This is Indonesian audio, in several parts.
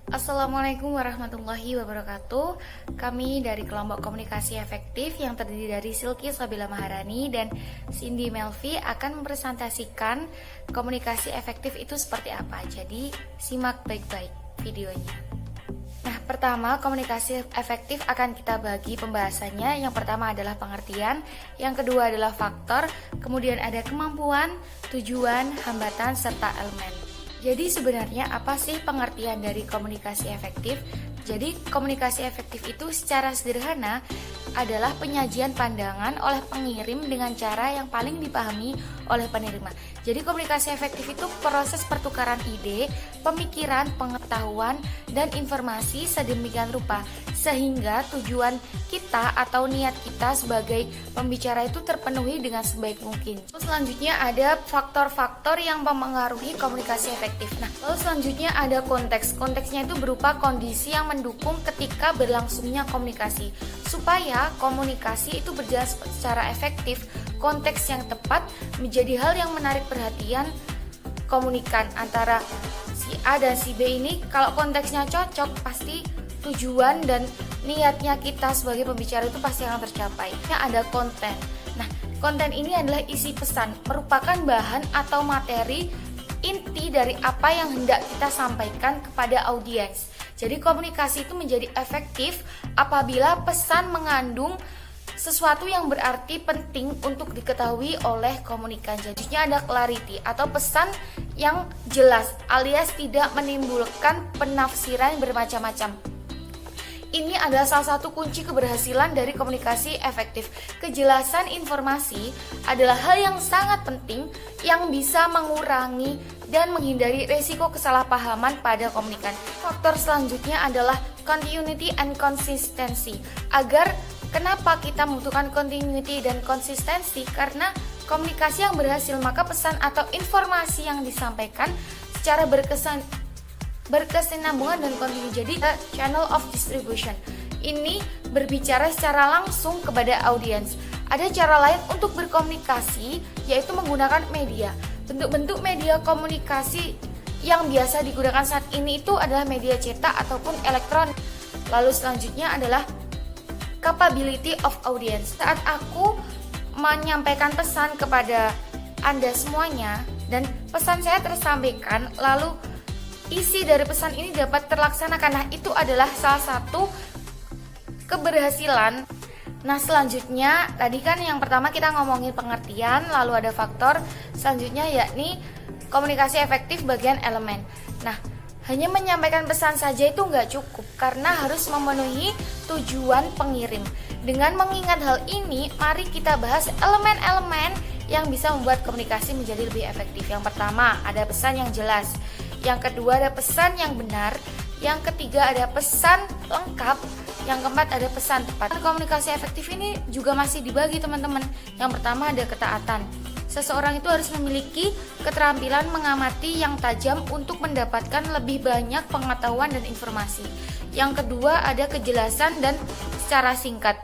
Assalamualaikum warahmatullahi wabarakatuh. Kami dari kelompok komunikasi efektif yang terdiri dari Silky Sabila Maharani dan Cindy Melvi akan mempresentasikan komunikasi efektif itu seperti apa. Jadi simak baik-baik videonya. Nah, pertama, komunikasi efektif akan kita bagi pembahasannya. Yang pertama adalah pengertian, yang kedua adalah faktor, kemudian ada kemampuan, tujuan, hambatan, serta elemen. Jadi sebenarnya apa sih pengertian dari komunikasi efektif? Jadi komunikasi efektif itu secara sederhana adalah penyajian pandangan oleh pengirim dengan cara yang paling dipahami oleh penerima. Jadi komunikasi efektif itu proses pertukaran ide, pemikiran, pengetahuan, dan informasi sedemikian rupa sehingga tujuan kita atau niat kita sebagai pembicara itu terpenuhi dengan sebaik mungkin. Selanjutnya ada faktor-faktor yang mempengaruhi komunikasi efektif. Nah, lalu selanjutnya ada konteks. Konteksnya itu berupa kondisi yang mendukung ketika berlangsungnya komunikasi. Supaya komunikasi itu berjalan secara efektif, konteks yang tepat menjadi hal yang menarik perhatian komunikan antara si A dan si B ini. Kalau konteksnya cocok, pasti tujuan dan niatnya kita sebagai pembicara itu pasti akan tercapai. Ada konten. Nah, konten ini adalah isi pesan, merupakan bahan atau materi inti dari apa yang hendak kita sampaikan kepada audiens. Jadi komunikasi itu menjadi efektif apabila pesan mengandung sesuatu yang berarti penting untuk diketahui oleh komunikan. Jadinya ada clarity atau pesan yang jelas alias tidak menimbulkan penafsiran bermacam-macam. Ini adalah salah satu kunci keberhasilan dari komunikasi efektif. Kejelasan informasi adalah hal yang sangat penting yang bisa mengurangi dan menghindari resiko kesalahpahaman pada komunikan. Faktor selanjutnya adalah continuity and consistency. Kenapa kita membutuhkan continuity dan konsistensi? Karena komunikasi yang berhasil, maka pesan atau informasi yang disampaikan secara berkesinambungan dan kontinu. Jadi channel of distribution ini berbicara secara langsung kepada audiens. Ada cara lain untuk berkomunikasi, yaitu menggunakan media. Bentuk-bentuk media komunikasi yang biasa digunakan saat ini itu adalah media cetak ataupun elektronik. Lalu selanjutnya adalah capability of audience. Saat aku menyampaikan pesan kepada Anda semuanya dan pesan saya tersampaikan, lalu isi dari pesan ini dapat terlaksanakan. Nah, itu adalah salah satu keberhasilan. Nah, selanjutnya tadi kan yang pertama kita ngomongin pengertian, lalu ada faktor, selanjutnya yakni komunikasi efektif bagian elemen. Nah, hanya menyampaikan pesan saja itu nggak cukup karena harus memenuhi tujuan pengirim. Dengan mengingat hal ini, mari kita bahas elemen-elemen yang bisa membuat komunikasi menjadi lebih efektif. Yang pertama, ada pesan yang jelas. Yang kedua, ada pesan yang benar. Yang ketiga, ada pesan lengkap. Yang keempat, ada pesan tepat. Komunikasi efektif ini juga masih dibagi, teman-teman. Yang pertama, ada ketaatan. Seseorang itu harus memiliki keterampilan mengamati yang tajam untuk mendapatkan lebih banyak pengetahuan dan informasi. Yang kedua, ada kejelasan dan secara singkat.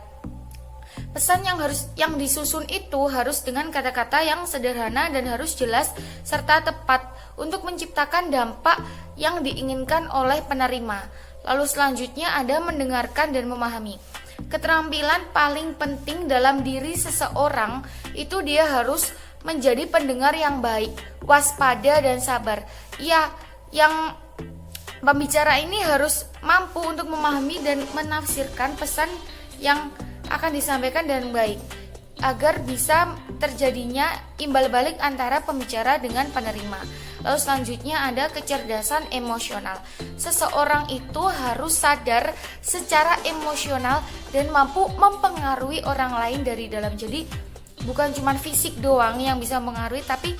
Pesan yang disusun itu harus dengan kata-kata yang sederhana dan harus jelas serta tepat untuk menciptakan dampak yang diinginkan oleh penerima. Lalu selanjutnya ada mendengarkan dan memahami. Keterampilan paling penting dalam diri seseorang itu dia harus menjadi pendengar yang baik, waspada dan sabar. Ya, yang pembicara ini harus mampu untuk memahami dan menafsirkan pesan yang akan disampaikan dengan baik agar bisa terjadinya imbal balik antara pembicara dengan penerima. Lalu selanjutnya ada kecerdasan emosional. Seseorang itu harus sadar secara emosional dan mampu mempengaruhi orang lain dari dalam. Jadi bukan cuma fisik doang yang bisa mempengaruhi, tapi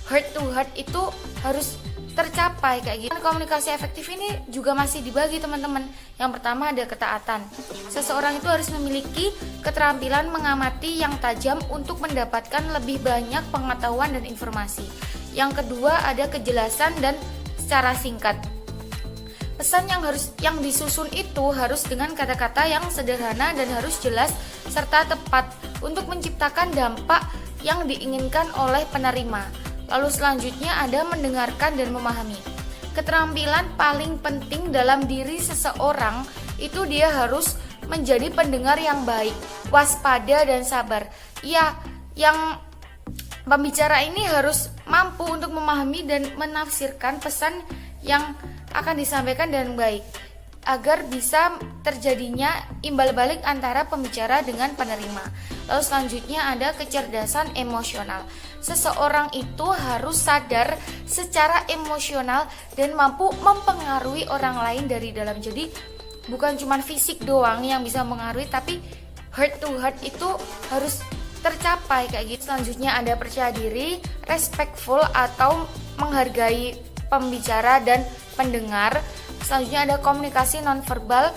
heart to heart itu harus tercapai kayak gitu. Komunikasi efektif ini juga masih dibagi, teman-teman. Yang pertama ada ketaatan. Seseorang itu harus memiliki keterampilan mengamati yang tajam untuk mendapatkan lebih banyak pengetahuan dan informasi. Yang kedua ada kejelasan dan secara singkat. Pesan yang disusun itu harus dengan kata-kata yang sederhana dan harus jelas serta tepat untuk menciptakan dampak yang diinginkan oleh penerima. Lalu selanjutnya ada mendengarkan dan memahami. keterampilan paling penting dalam diri seseorang itu dia harus menjadi pendengar yang baik, waspada dan sabar. Ya, yang pembicara ini harus mampu untuk memahami dan menafsirkan pesan yang akan disampaikan dengan baik, agar bisa terjadinya imbal balik antara pembicara dengan penerima. Lalu selanjutnya ada kecerdasan emosional. Seseorang itu harus sadar secara emosional dan mampu mempengaruhi orang lain dari dalam. Jadi bukan cuma fisik doang yang bisa mempengaruhi, tapi heart to heart itu harus tercapai kayak gitu. Selanjutnya ada percaya diri, respectful atau menghargai pembicara dan pendengar. Selanjutnya ada komunikasi nonverbal,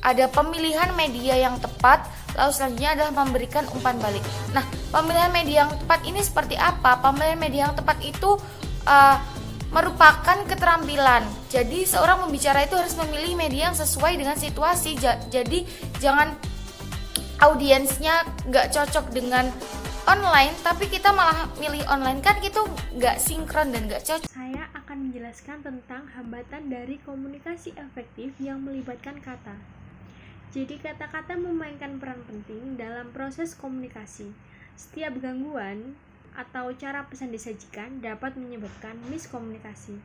ada pemilihan media yang tepat, lalu selanjutnya adalah memberikan umpan balik. Nah, pemilihan media yang tepat ini seperti apa? Pemilihan media yang tepat itu merupakan keterampilan. Jadi seorang pembicara itu harus memilih media yang sesuai dengan situasi. Jadi jangan audiensnya nggak cocok dengan online, tapi kita malah milih online, kan gitu nggak sinkron dan nggak cocok. Saya akan menjelaskan tentang hambatan dari komunikasi efektif yang melibatkan kata. Jadi kata-kata memainkan peran penting dalam proses komunikasi. Setiap gangguan atau cara pesan disajikan dapat menyebabkan miskomunikasi.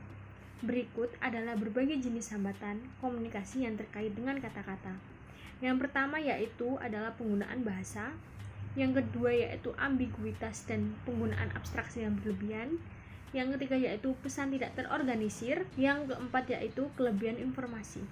Berikut adalah berbagai jenis hambatan komunikasi yang terkait dengan kata-kata. Yang pertama yaitu adalah penggunaan bahasa. Yang kedua yaitu ambiguitas dan penggunaan abstraksi yang berlebihan. Yang ketiga yaitu pesan tidak terorganisir. Yang keempat yaitu kelebihan informasi.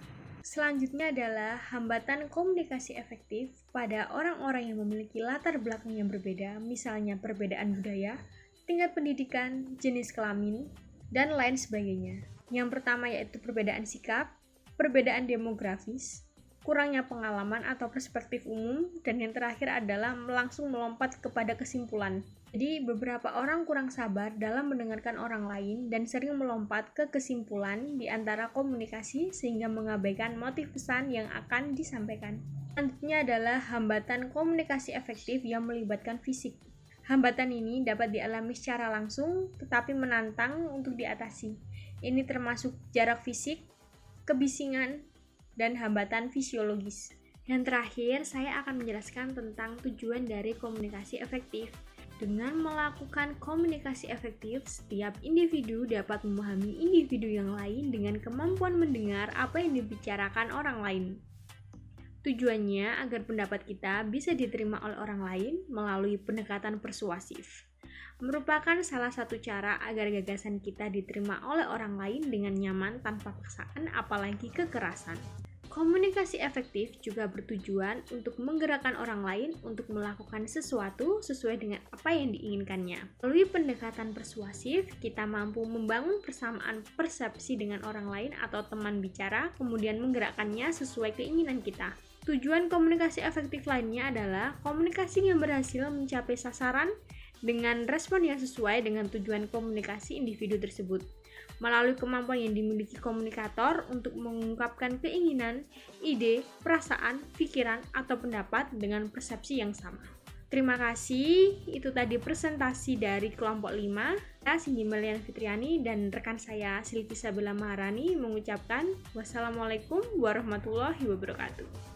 Selanjutnya adalah hambatan komunikasi efektif pada orang-orang yang memiliki latar belakang yang berbeda, misalnya perbedaan budaya, tingkat pendidikan, jenis kelamin, dan lain sebagainya. Yang pertama yaitu perbedaan sikap, perbedaan demografis, kurangnya pengalaman atau perspektif umum, dan yang terakhir adalah langsung melompat kepada kesimpulan. Jadi beberapa orang kurang sabar dalam mendengarkan orang lain dan sering melompat ke kesimpulan di antara komunikasi sehingga mengabaikan motif pesan yang akan disampaikan. Selanjutnya adalah hambatan komunikasi efektif yang melibatkan fisik. Hambatan ini dapat dialami secara langsung tetapi menantang untuk diatasi. Ini termasuk jarak fisik, kebisingan, dan hambatan fisiologis. Yang terakhir, saya akan menjelaskan tentang tujuan dari komunikasi efektif. Dengan melakukan komunikasi efektif, setiap individu dapat memahami individu yang lain dengan kemampuan mendengar apa yang dibicarakan orang lain. Tujuannya agar pendapat kita bisa diterima oleh orang lain melalui pendekatan persuasif. Merupakan salah satu cara agar gagasan kita diterima oleh orang lain dengan nyaman tanpa paksaan apalagi kekerasan. Komunikasi efektif juga bertujuan untuk menggerakkan orang lain untuk melakukan sesuatu sesuai dengan apa yang diinginkannya. Melalui pendekatan persuasif, kita mampu membangun persamaan persepsi dengan orang lain atau teman bicara, kemudian menggerakkannya sesuai keinginan kita. Tujuan komunikasi efektif lainnya adalah komunikasi yang berhasil mencapai sasaran dengan respon yang sesuai dengan tujuan komunikasi individu tersebut. Melalui kemampuan yang dimiliki komunikator untuk mengungkapkan keinginan, ide, perasaan, pikiran, atau pendapat dengan persepsi yang sama. Terima kasih, itu tadi presentasi dari kelompok 5. Saya Cindy Melian Fitriani dan rekan saya Silvi Sabila Maharani mengucapkan wassalamualaikum warahmatullahi wabarakatuh.